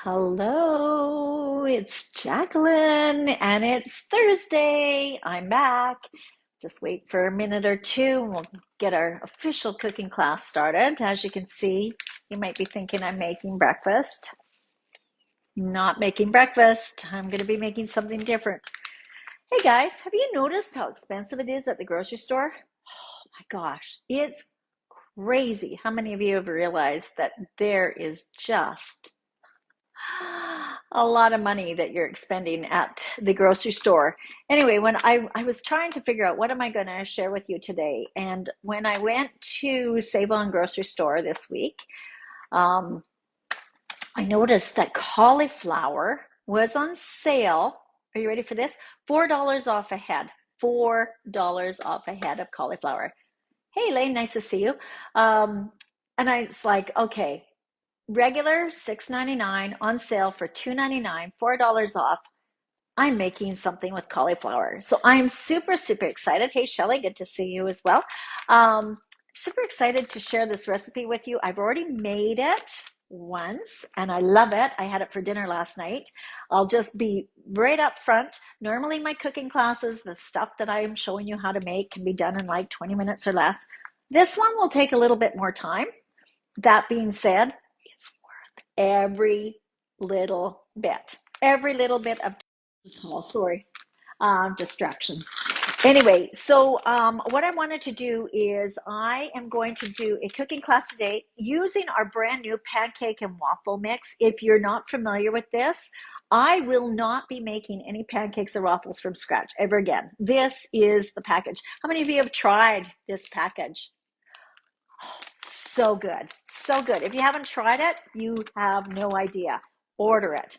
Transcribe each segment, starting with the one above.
Hello, it's Jacqueline, and it's Thursday. I'm back. Just wait for a minute or two, and we'll get our official cooking class started. As you can see, you might be thinking I'm making breakfast. Not making breakfast. I'm going to be making something different. Hey guys, have you noticed how expensive it is at the grocery store? Oh my gosh, it's crazy. How many of you have realized that there is just a lot of money that you're expending at the grocery store? Anyway, when I was trying to figure out what am I going to share with you today, and when I went to Save On grocery store this week, um, I noticed that cauliflower was on sale. Are you ready for this? $4 off a head. $4 off a head of cauliflower. Hey, Elaine, nice to see you. And I was like, okay, regular $6.99, on sale for $2.99, $4 off. I'm making something with cauliflower. So I'm super, super excited. Hey, Shelly, good to see you as well. Super excited to share this recipe with you. I've already made it once and I love it. I had it for dinner last night. I'll just be right up front. Normally my cooking classes, the stuff that I'm showing you how to make can be done in like 20 minutes or less. This one will take a little bit more time. That being said, it's worth every little bit. Every little bit of sorry, distraction. Anyway, so what I wanted to do is I am going to do a cooking class today using our brand new pancake and waffle mix. If you're not familiar with this, I will not be making any pancakes or waffles from scratch ever again. This is the package. How many of you have tried this package? So good, so good. If you haven't tried it, you have no idea. Order it.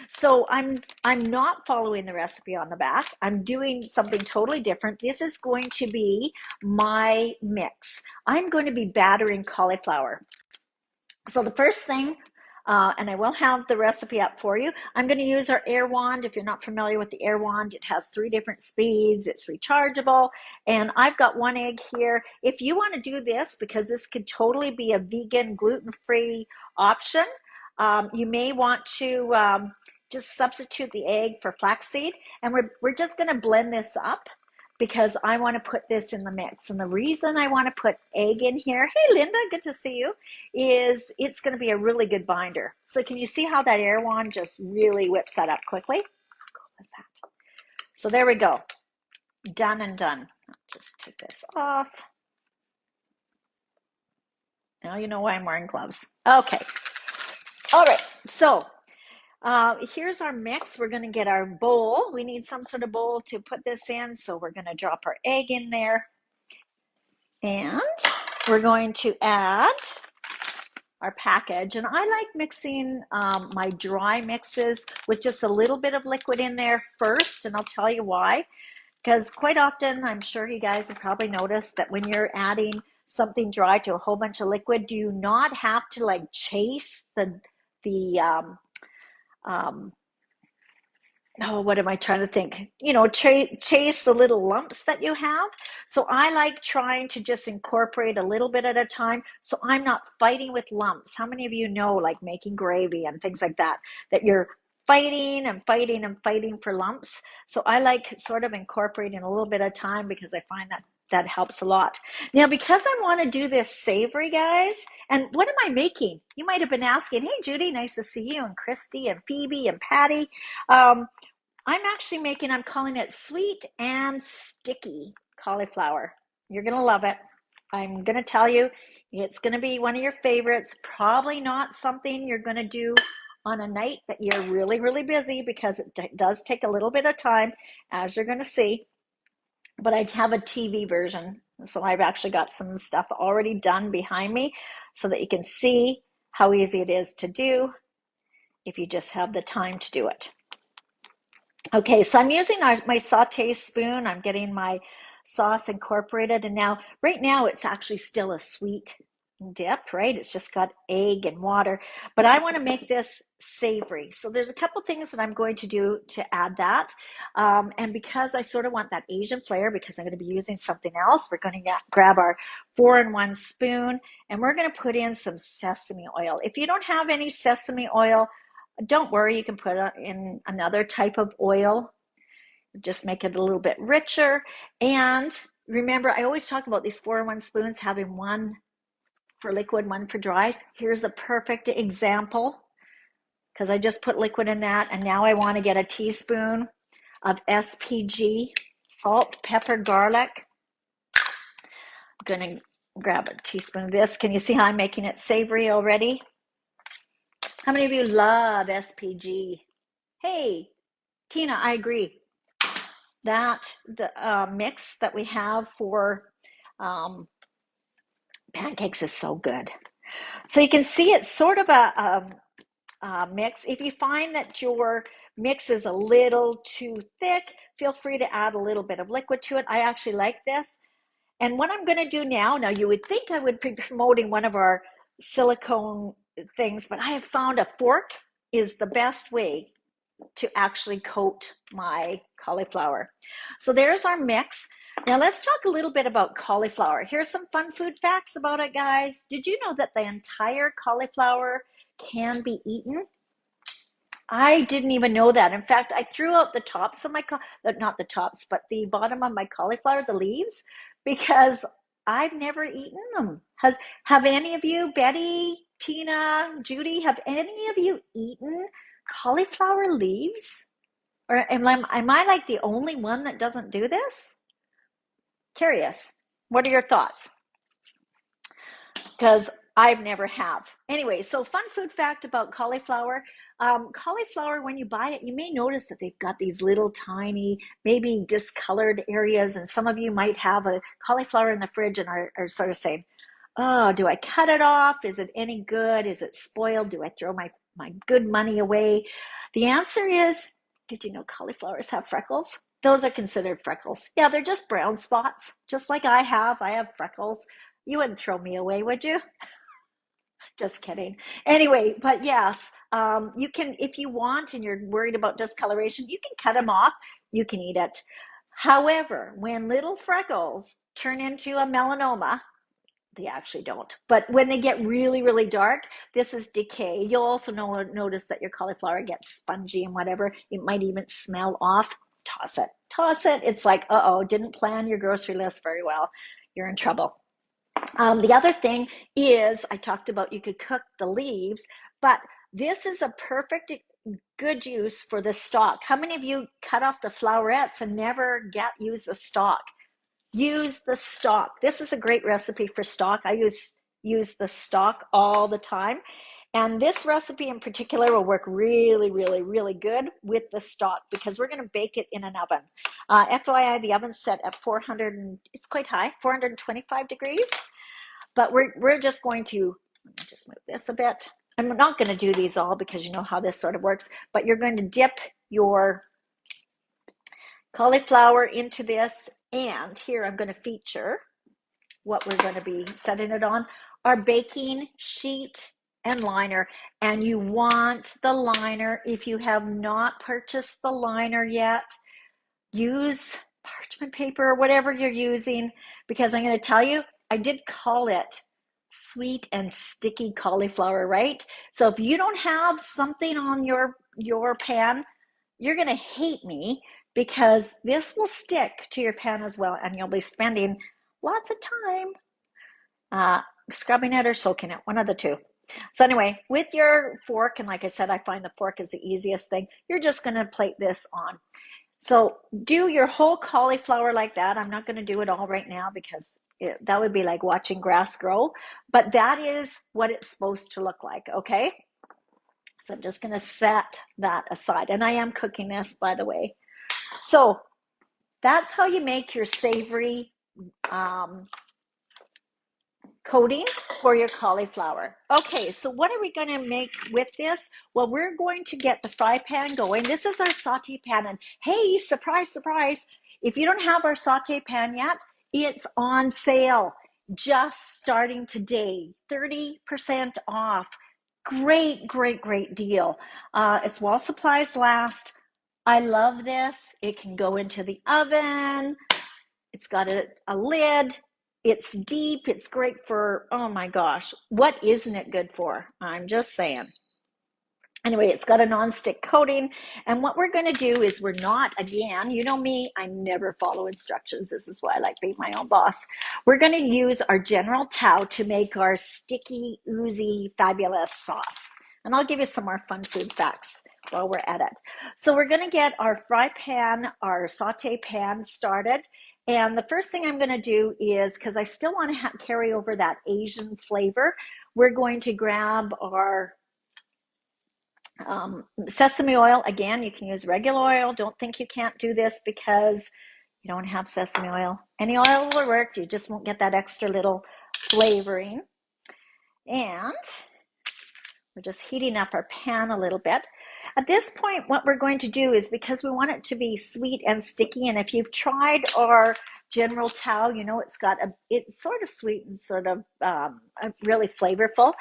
So I'm not following the recipe on the back. I'm doing something totally different. This is going to be my mix. I'm going to be battering cauliflower. So the first thing, and I will have the recipe up for you, I'm going to use our air wand. If you're not familiar with the air wand, it has 3 different speeds. It's rechargeable. And I've got 1 egg here. If you want to do this, because this could totally be a vegan, gluten-free option, you may want to just substitute the egg for flaxseed. And we're just going to blend this up because I want to put this in the mix. And the reason I want to put egg in here, hey Linda, good to see you, is it's going to be a really good binder. So can you see how that air wand just really whips that up quickly? How cool is that? So there we go. Done and done. I'll just take this off. Now you know why I'm wearing gloves. Okay. All right. So here's our mix. We're going to get our bowl. We need some sort of bowl to put this in. So we're going to drop our egg in there. And we're going to add our package. And I like mixing my dry mixes with just a little bit of liquid in there first. And I'll tell you why. Because quite often, I'm sure you guys have probably noticed that when you're adding something dry to a whole bunch of liquid, do you not have to like chase the oh, what am I trying to think? You know, chase the little lumps that you have. So I like trying to just incorporate a little bit at a time so I'm not fighting with lumps. How many of you know, like making gravy and things like that, that you're fighting and fighting and fighting for lumps? So I like sort of incorporating a little bit at a time because I find that helps a lot. Now, because I want to do this savory, guys, and what am I making? You might have been asking, hey, Judy, nice to see you, and Christy and Phoebe and Patty. I'm actually making, I'm calling it sweet and sticky cauliflower. You're going to love it. I'm going to tell you, it's going to be one of your favorites. Probably not something you're going to do on a night that you're really, really busy because it does take a little bit of time, as you're going to see. But I have a TV version. So I've actually got some stuff already done behind me so that you can see how easy it is to do if you just have the time to do it. Okay, so I'm using my saute spoon. I'm getting my sauce incorporated. And now, right now, it's actually still a sweet dip, right? It's just got egg and water. But I want to make this savory. So there's a couple things that I'm going to do to add that. And because I sort of want that Asian flair, because I'm going to be using something else, we're going to grab our 4-in-1 spoon, and we're going to put in some sesame oil. If you don't have any sesame oil, Don't worry, you can put in another type of oil, just make it a little bit richer. And remember, I always talk about these 4-in-1 spoons, having one for liquid, one for dries. Here's a perfect example because I just put liquid in that, and now I want to get a teaspoon of SPG, salt, pepper, garlic. I'm going to grab a teaspoon of this. Can you see how I'm making it savory already? How many of you love SPG? Hey, Tina, I agree. That the mix that we have for um, pancakes is so good. So you can see it's sort of a mix. If you find that your mix is a little too thick, feel free to add a little bit of liquid to it. I actually like this. And what I'm going to do now you would think I would be promoting one of our silicone things, but I have found a fork is the best way to actually coat my cauliflower. So there's our mix. Now let's talk a little bit about cauliflower. Here's some fun food facts about it, guys. Did you know that the entire cauliflower can be eaten? I didn't even know that. In fact, I threw out the tops of my, not the tops, but the bottom of my cauliflower, the leaves, because I've never eaten them. Have any of you, Betty, Tina, Judy, have any of you eaten cauliflower leaves? Or am I like the only one that doesn't do this? Curious. What are your thoughts? Because I've never have. Anyway, so fun food fact about cauliflower. Cauliflower, when you buy it, you may notice that they've got these little tiny, maybe discolored areas, and some of you might have a cauliflower in the fridge and are sort of saying, oh, do I cut it off? Is it any good? Is it spoiled? Do I throw my good money away? The answer is, did you know cauliflowers have freckles? Those are considered freckles. Yeah, they're just brown spots, just like I have. I have freckles. You wouldn't throw me away, would you? Just kidding. Anyway, but yes, you can, if you want and you're worried about discoloration, you can cut them off. You can eat it. However, when little freckles turn into a melanoma, they actually don't. But when they get really, really dark, this is decay. You'll also notice that your cauliflower gets spongy and whatever. It might even smell off. Toss it. Toss it. It's like, uh-oh, didn't plan your grocery list very well. You're in trouble. The other thing is, I talked about you could cook the leaves, but this is a perfect good use for the stalk. How many of you cut off the flowerets and never use the stalk? Use the stalk. This is a great recipe for stalk. I use the stalk all the time. And this recipe in particular will work really, really, really good with the stalk because we're going to bake it in an oven. FYI, the oven's set at 400, it's quite high, 425 degrees. But we're just going to, let me just move this a bit. I'm not going to do these all because you know how this sort of works, but you're going to dip your cauliflower into this, and here I'm going to feature what we're going to be setting it on, our baking sheet and liner. And you want the liner, if you have not purchased the liner yet, use parchment paper or whatever you're using, because I'm going to tell you, I did call it sweet and sticky cauliflower, right? So if you don't have something on your pan, you're going to hate me because this will stick to your pan as well, and you'll be spending lots of time scrubbing it or soaking it, one of the two. So anyway, with your fork, and like I said, I find the fork is the easiest thing, you're just going to plate this on. So do your whole cauliflower like that. I'm not going to do it all right now because that would be like watching grass grow, but that is what it's supposed to look like, okay? So I'm just going to set that aside. And I am cooking this, by the way. So that's how you make your savory coating for your cauliflower. Okay, so what are we going to make with this? Well, we're going to get the fry pan going. This is our saute pan, and hey, surprise, surprise, if you don't have our saute pan yet, it's on sale, just starting today, 30% off. Great, great, great deal. It's while supplies last. I love this. It can go into the oven. It's got a lid. It's deep. It's great for, oh my gosh, what isn't it good for? I'm just saying. Anyway, it's got a non-stick coating. And what we're going to do is we're not, again, you know me, I never follow instructions. This is why I like being my own boss. We're going to use our General Tao to make our sticky, oozy, fabulous sauce. And I'll give you some more fun food facts while we're at it. So we're going to get our fry pan, our saute pan started. And the first thing I'm going to do is, because I still want to carry over that Asian flavor, we're going to grab our sesame oil. Again, you can use regular oil. Don't think you can't do this because you don't have sesame oil. Any oil will work. You just won't get that extra little flavoring. And we're just heating up our pan a little bit. At this point, what we're going to do is, because we want it to be sweet and sticky, and if you've tried our General Tao, you know it's sort of sweet and sort of really flavorful,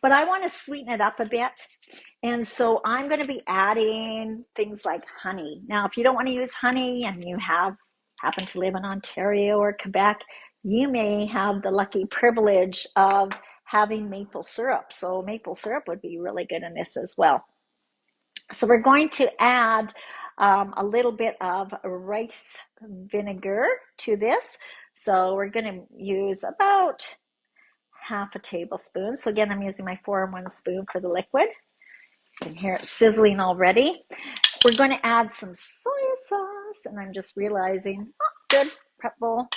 but I want to sweeten it up a bit. And so I'm going to be adding things like honey. Now, if you don't want to use honey and you happen to live in Ontario or Quebec, you may have the lucky privilege of having maple syrup. So maple syrup would be really good in this as well. So we're going to add a little bit of rice vinegar to this. So we're going to use about half a tablespoon. So again, I'm using my 4-in-1 spoon for the liquid. You can hear it sizzling already. We're going to add some soy sauce, and I'm just realizing, good, prep bowl.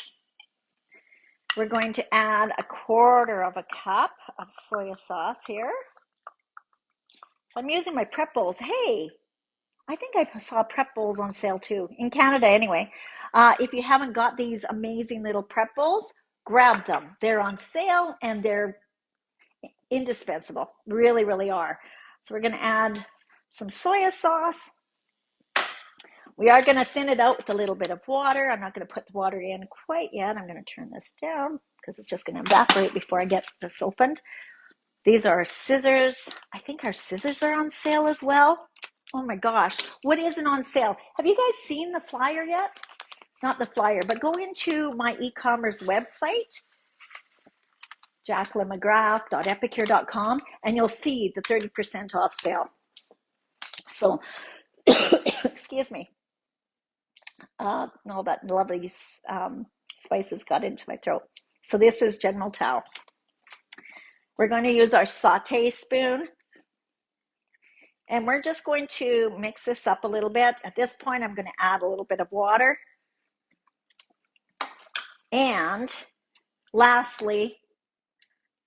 We're going to add 1/4 of a cup of soy sauce here. So I'm using my prep bowls. Hey, I think I saw prep bowls on sale too, in Canada anyway. If you haven't got these amazing little prep bowls, grab them. They're on sale and they're indispensable. Really, really are. So we're going to add some soy sauce. We are going to thin it out with a little bit of water. I'm not going to put the water in quite yet. I'm going to turn this down because it's just going to evaporate before I get this opened. These are our scissors. I think our scissors are on sale as well. Oh my gosh, what isn't on sale? Have you guys seen the flyer yet? Not the flyer, but go into my e-commerce website, jacquelinemcgrath.epicure.com, and you'll see the 30% off sale. So, excuse me. All that lovely spices got into my throat. So this is General Tao. We're going to use our saute spoon. And we're just going to mix this up a little bit. At this point, I'm going to add a little bit of water. And lastly,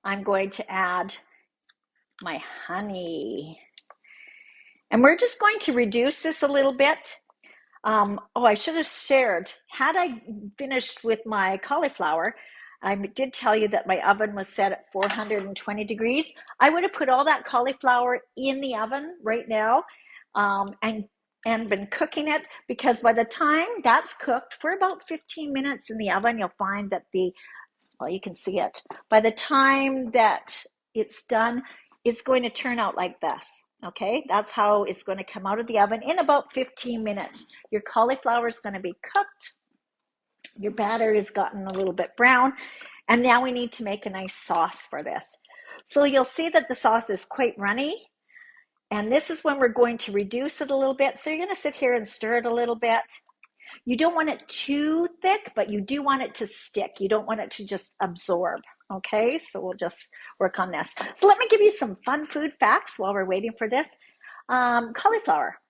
I'm going to add my honey. And we're just going to reduce this a little bit. I should have shared, had I finished with my cauliflower, I did tell you that my oven was set at 420 degrees. I would have put all that cauliflower in the oven right now and been cooking it, because by the time that's cooked for about 15 minutes in the oven, you'll find that you can see it. By the time that it's done, it's going to turn out like this. Okay, that's how it's going to come out of the oven in about 15 minutes. Your cauliflower is going to be cooked. Your batter has gotten a little bit brown. And now we need to make a nice sauce for this. So you'll see that the sauce is quite runny. And this is when we're going to reduce it a little bit. So you're going to sit here and stir it a little bit. You don't want it too thick, but you do want it to stick. You don't want it to just absorb. Okay, so we'll just work on this. So let me give you some fun food facts while we're waiting for this. Cauliflower.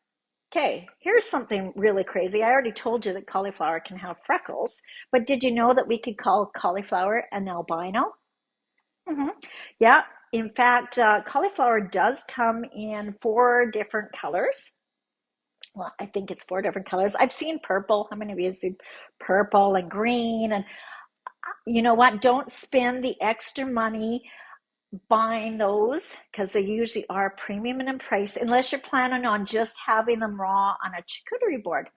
Okay, here's something really crazy. I already told you that cauliflower can have freckles, but did you know that we could call cauliflower an albino? Yeah, in fact, cauliflower does come in 4 different colors. Well, I think it's 4 different colors. I've seen purple. How many of you have seen purple and green? And you know what? Don't spend the extra money buying those, because they usually are premium in price, unless you're planning on just having them raw on a charcuterie board.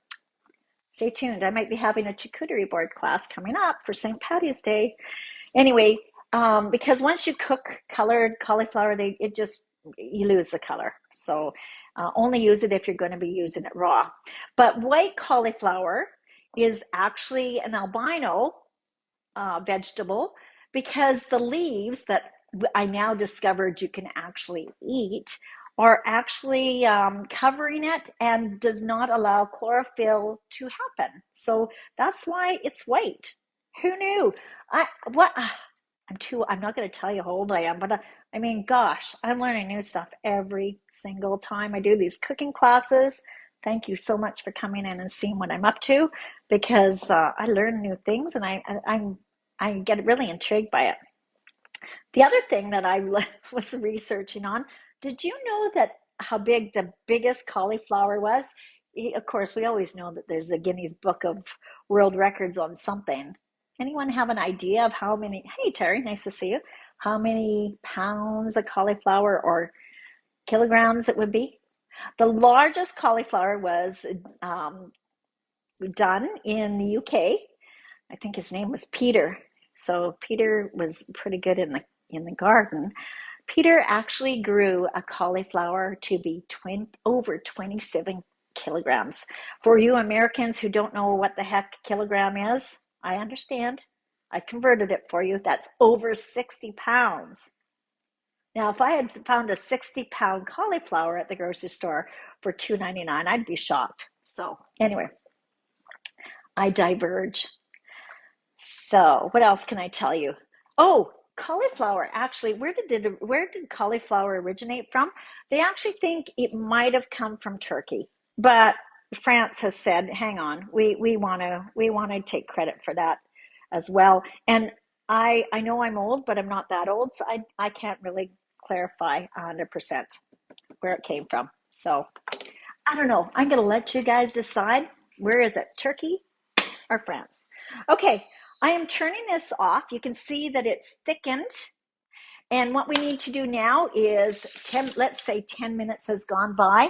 Stay tuned. I might be having a charcuterie board class coming up for St. Patty's Day. Anyway, because once you cook colored cauliflower, you lose the color. So only use it if you're going to be using it raw. But white cauliflower is actually an albino vegetable, because the leaves that I now discovered you can actually eat are actually covering it and does not allow chlorophyll to happen. So that's why it's white. Who knew? I what I'm not going to tell you how old I am, but I mean, gosh, I'm learning new stuff every single time I do these cooking classes. Thank you so much for coming in and seeing what I'm up to, because I learn new things and I get really intrigued by it. The other thing that I was researching on, did you know that how big the biggest cauliflower was? Of course, we always know that there's a Guinness Book of World Records on something. Anyone have an idea of how many? Hey, Terry, nice to see you. How many pounds of cauliflower or kilograms it would be? The largest cauliflower was done in the UK. I think his name was Peter. So Peter was pretty good in the garden. Peter actually grew a cauliflower to be over 27 kilograms. For you Americans who don't know what the heck kilogram is, I understand. I converted it for you. That's over 60 pounds. Now, if I had found a 60-pound cauliflower at the grocery store for $2.99, I'd be shocked. So anyway, I diverge. So what else can I tell you? Oh, cauliflower. Actually, where did cauliflower originate from? They actually think it might have come from Turkey, but France has said, "Hang on, we want to take credit for that as well." And I know I'm old, but I'm not that old, so I can't really clarify 100% where it came from. So I don't know. I'm gonna let you guys decide. Where is it? Turkey or France? Okay, I am turning this off. You can see that it's thickened. And what we need to do now is let's say 10 minutes has gone by.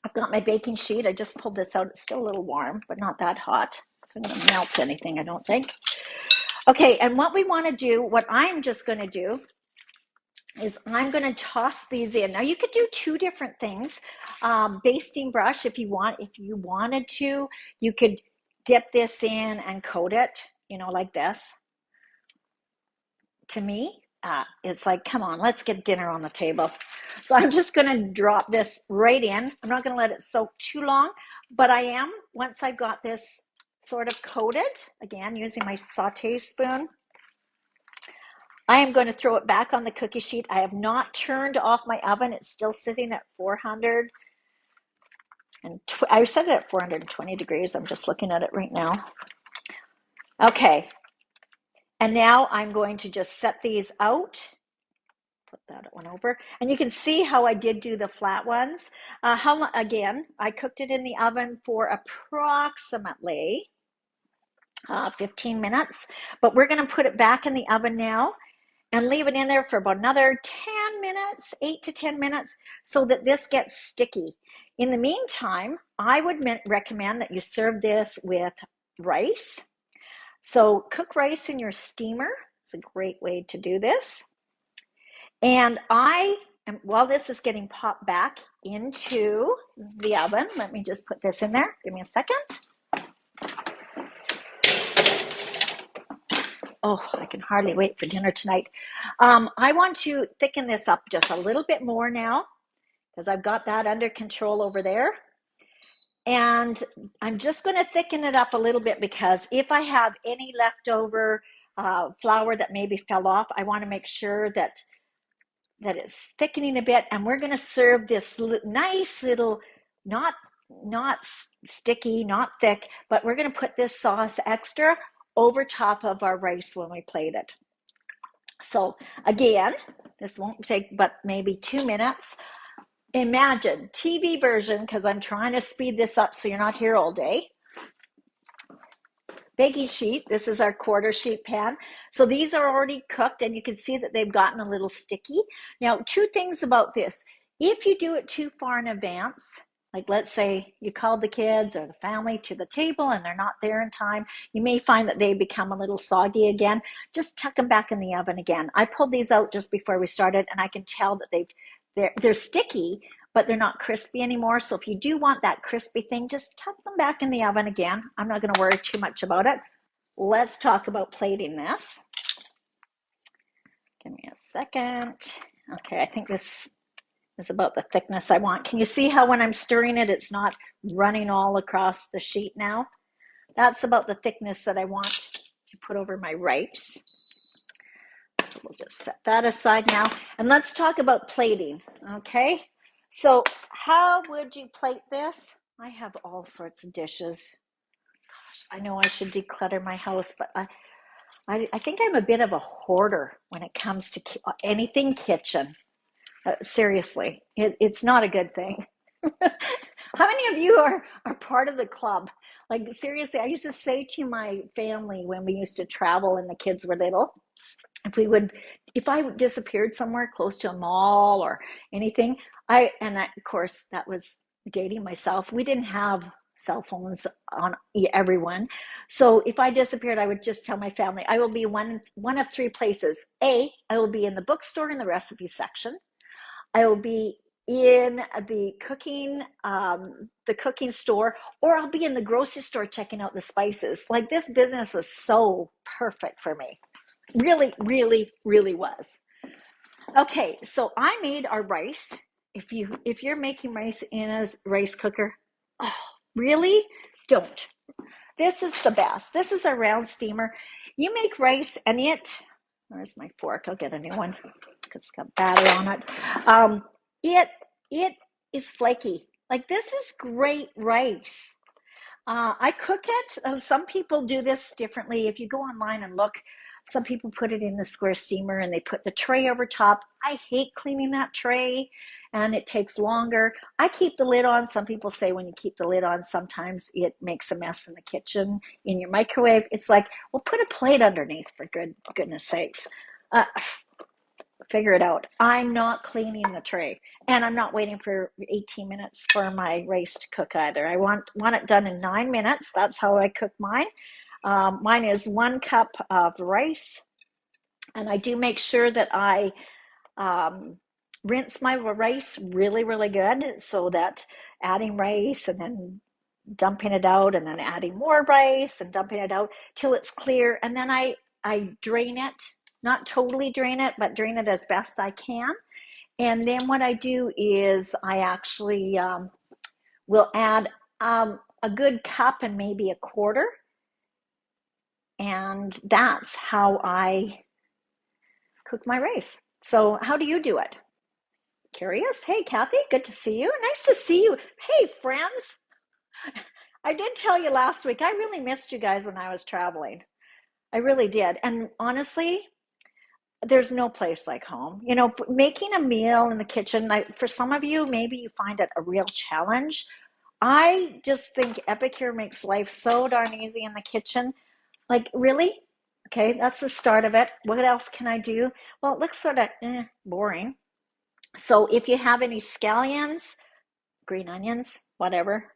I've got my baking sheet. I just pulled this out. It's still a little warm, but not that hot. So I'm going to melt anything, I don't think. Okay, and what we want to do, what I'm just going to do is I'm going to toss these in. Now you could do two different things. Basting brush, if you wanted to, you could dip this in and coat it, like this. To me, it's like, come on, let's get dinner on the table. So I'm just going to drop this right in. I'm not going to let it soak too long, but once I've got this sort of coated, again, using my saute spoon, I am going to throw it back on the cookie sheet. I have not turned off my oven. It's still sitting at 400. And I set it at 420 degrees. I'm just looking at it right now. Okay. And now I'm going to just set these out. Put that one over. And you can see how I did do the flat ones. Again, I cooked it in the oven for approximately 15 minutes. But we're going to put it back in the oven now and leave it in there for about another 10 minutes, 8 to 10 minutes, so that this gets sticky. In the meantime, I would recommend that you serve this with rice. So cook rice in your steamer. It's a great way to do this. And while this is getting popped back into the oven, let me just put this in there. Give me a second. Oh, I can hardly wait for dinner tonight. I want to thicken this up just a little bit more now because I've got that under control over there. And I'm just going to thicken it up a little bit because if I have any leftover flour that maybe fell off, I want to make sure that it's thickening a bit. And we're going to serve this nice little, not sticky, not thick, but we're going to put this sauce extra over top of our rice when we plate it. So again, this won't take but maybe 2 minutes. Imagine TV version, because I'm trying to speed this up so you're not here all day. Baking sheet, this is our quarter sheet pan. So these are already cooked and you can see that they've gotten a little sticky. Now, two things about this. If you do it too far in advance, like let's say you called the kids or the family to the table and they're not there in time, you may find that they become a little soggy again. Just tuck them back in the oven again. I pulled these out just before we started and I can tell that they're sticky, but they're not crispy anymore. So if you do want that crispy thing, just tuck them back in the oven again. I'm not going to worry too much about it. Let's talk about plating this. Give me a second. Okay, I think this is about the thickness I want. Can you see how when I'm stirring it, it's not running all across the sheet now? That's about the thickness that I want to put over my rice. So we'll just set that aside now. And let's talk about plating, okay? So how would you plate this? I have all sorts of dishes. Gosh, I know I should declutter my house, but I think I'm a bit of a hoarder when it comes to anything kitchen. Seriously, it's not a good thing. How many of you are part of the club? Like, seriously, I used to say to my family when we used to travel and the kids were little, if I disappeared somewhere close to a mall or anything, of course, that was dating myself. We didn't have cell phones on everyone. So if I disappeared, I would just tell my family, I will be one of three places. I will be in the bookstore in the recipe section. I will be in the cooking store, or I'll be in the grocery store checking out the spices. Like, this business was so perfect for me. Really, really, really was. Okay, so I made our rice. If you're making rice in a rice cooker, oh, really? Don't. This is the best. This is a round steamer. You make rice and where's my fork? I'll get a new one because it's got batter on it. It is flaky. Like, this is great rice. I cook it. Some people do this differently. If you go online and look, some people put it in the square steamer and they put the tray over top. I hate cleaning that tray and it takes longer. I keep the lid on. Some people say when you keep the lid on, sometimes it makes a mess in the kitchen, in your microwave. It's like, well, put a plate underneath, for goodness sakes. Figure it out. I'm not cleaning the tray, and I'm not waiting for 18 minutes for my rice to cook either. I want it done in 9 minutes. That's how I cook mine. Mine is 1 cup of rice, and I do make sure that I rinse my rice really, really good, so that adding rice and then dumping it out and then adding more rice and dumping it out till it's clear, and then I drain it. Not totally drain it, but drain it as best I can. And then what I do is I actually will add a good cup and maybe a quarter. And that's how I cook my rice. So how do you do it? Curious? Hey, Kathy, good to see you. Nice to see you. Hey, friends. I did tell you last week, I really missed you guys when I was traveling. I really did. And honestly, there's no place like home. You know, making a meal in the kitchen, for some of you, maybe you find it a real challenge. I just think Epicure makes life so darn easy in the kitchen. Like, really? Okay, that's the start of it. What else can I do? Well, it looks sort of boring. So if you have any scallions, green onions, whatever,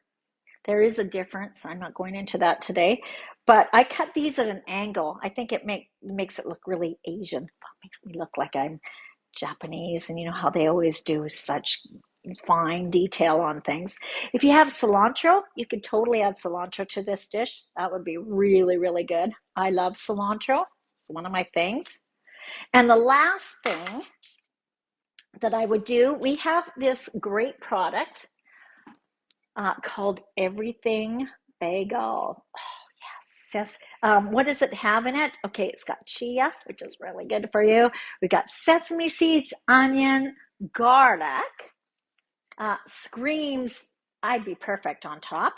there is a difference. I'm not going into that today, but I cut these at an angle. I think it makes it look really Asian. It makes me look like I'm Japanese, and you know how they always do such fine detail on things. If you have cilantro, you could totally add cilantro to this dish. That would be really, really good. I love cilantro. It's one of my things. And the last thing that I would do, we have this great product called Everything Bagel. Oh, yes. What does it have in it? Okay, it's got chia, which is really good for you. We got sesame seeds, onion, garlic. Screams, I'd be perfect on top.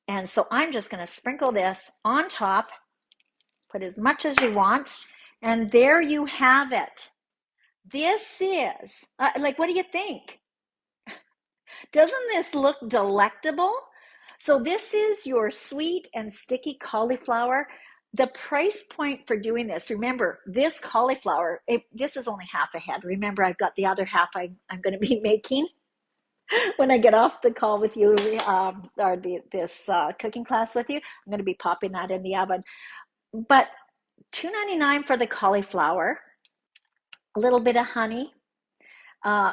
And so I'm just going to sprinkle this on top, put as much as you want, and there you have it. This is, what do you think? Doesn't this look delectable? So this is your sweet and sticky cauliflower. The price point for doing this, remember, this cauliflower, this is only half a head. Remember, I've got the other half I'm going to be making when I get off the call with you, or this cooking class with you. I'm going to be popping that in the oven. But $2.99 for the cauliflower, a little bit of honey,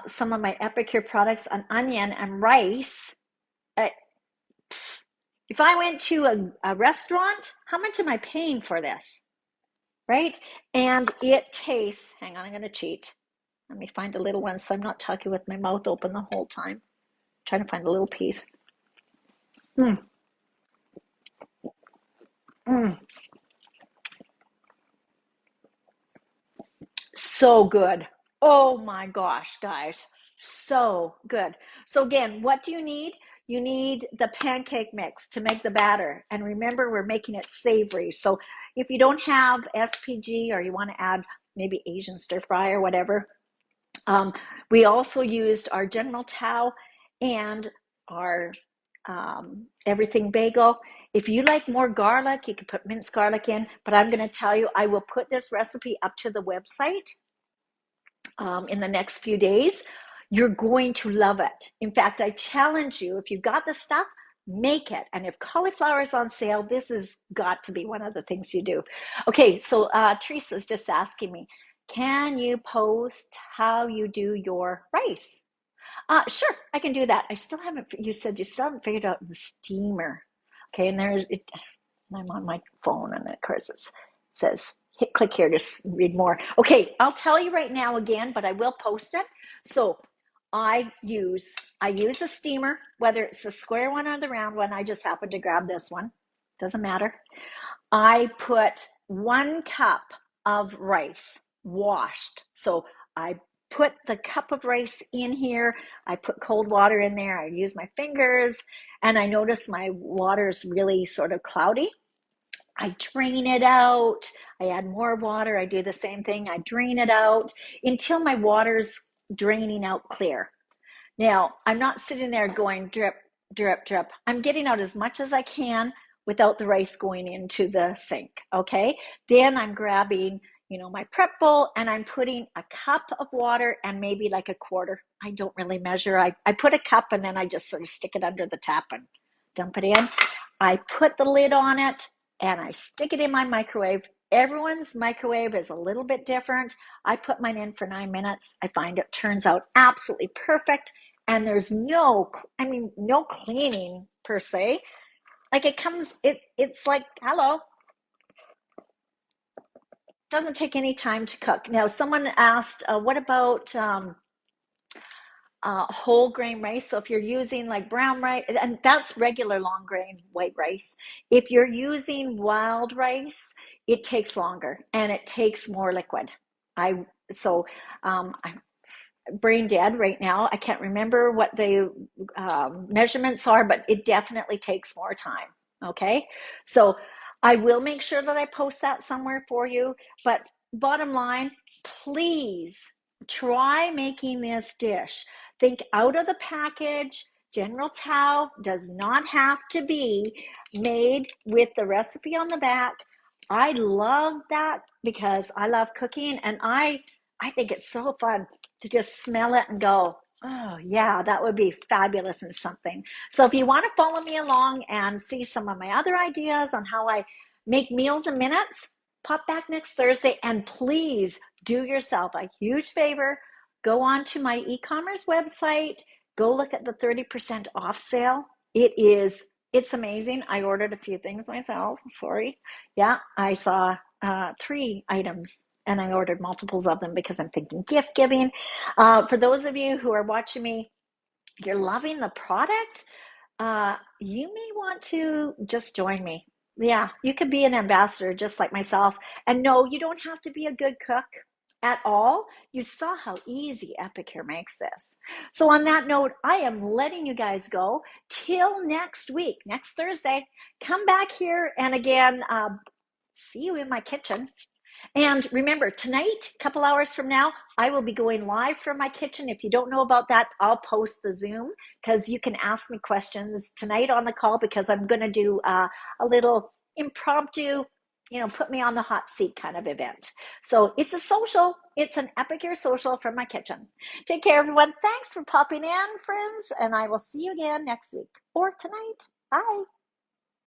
some of my Epicure products, an onion, and rice. If I went to a restaurant, how much am I paying for this? Right? And it tastes, hang on, I'm going to cheat. Let me find a little one so I'm not talking with my mouth open the whole time. Trying to find a little piece. Mm, mm. So good. Oh my gosh, guys. So good. So again, what do you need? You need the pancake mix to make the batter. And remember, we're making it savory. So if you don't have SPG or you want to add maybe Asian stir fry or whatever, um, we also used our General Tao and our everything bagel. If you like more garlic, you can put minced garlic in, but I'm going to tell you, I will put this recipe up to the website in the next few days. You're going to love it. In fact, I challenge you, if you've got the stuff, make it. And if cauliflower is on sale, this has got to be one of the things you do. Okay, so Teresa's just asking me, can you post how you do your rice? Sure, I can do that. I still haven't, you said you still haven't figured out the steamer. Okay, and there's, it, I'm on my phone and of course it says, hit click here to read more. Okay, I'll tell you right now again, but I will post it. So I use a steamer, whether it's the square one or the round one. I just happen to grab this one. Doesn't matter. I put 1 cup of rice washed. So I put the cup of rice in here. I put cold water in there. I use my fingers and I notice my water is really sort of cloudy. I drain it out. I add more water. I do the same thing. I drain it out until my water's draining out clear. Now, I'm not sitting there going drip, drip, drip. I'm getting out as much as I can without the rice going into the sink, okay? Then I'm grabbing, my prep bowl and I'm putting a cup of water and maybe like a quarter. I don't really measure. I put a cup and then I just sort of stick it under the tap and dump it in. I put the lid on it and I stick it in my microwave. Everyone's microwave is a little bit different. I put mine in for 9 minutes. I find it turns out absolutely perfect. And there's no cleaning per se. Like it's like, hello, doesn't take any time to cook. Now, someone asked, what about whole grain rice? So if you're using like brown rice, and that's regular long grain white rice. If you're using wild rice, it takes longer and it takes more liquid. I so I'm brain dead right now. I can't remember what the measurements are, but it definitely takes more time. Okay, so I will make sure that I post that somewhere for you. But bottom line, please try making this dish. Think out of the package. General Tao does not have to be made with the recipe on the back. I love that because I love cooking and I think it's so fun to just smell it and go, oh, yeah, that would be fabulous and something. So if you want to follow me along and see some of my other ideas on how I make meals in minutes, pop back next Thursday and please do yourself a huge favor. Go on to my e-commerce website. Go look at the 30% off sale. It's amazing. I ordered a few things myself. Sorry. Yeah, I saw 3 items and I ordered multiples of them because I'm thinking gift giving. For those of you who are watching me, you're loving the product, you may want to just join me. Yeah, you could be an ambassador just like myself. And no, you don't have to be a good cook at all. You saw how easy Epicure makes this. So on that note, I am letting you guys go till next week, next Thursday. Come back here and again, see you in my kitchen. And remember, tonight, a couple hours from now, I will be going live from my kitchen. If you don't know about that, I'll post the Zoom because you can ask me questions tonight on the call because I'm going to do a little impromptu, put me on the hot seat kind of event. So it's a social, it's an Epicure social from my kitchen. Take care, everyone. Thanks for popping in, friends, and I will see you again next week or tonight. Bye.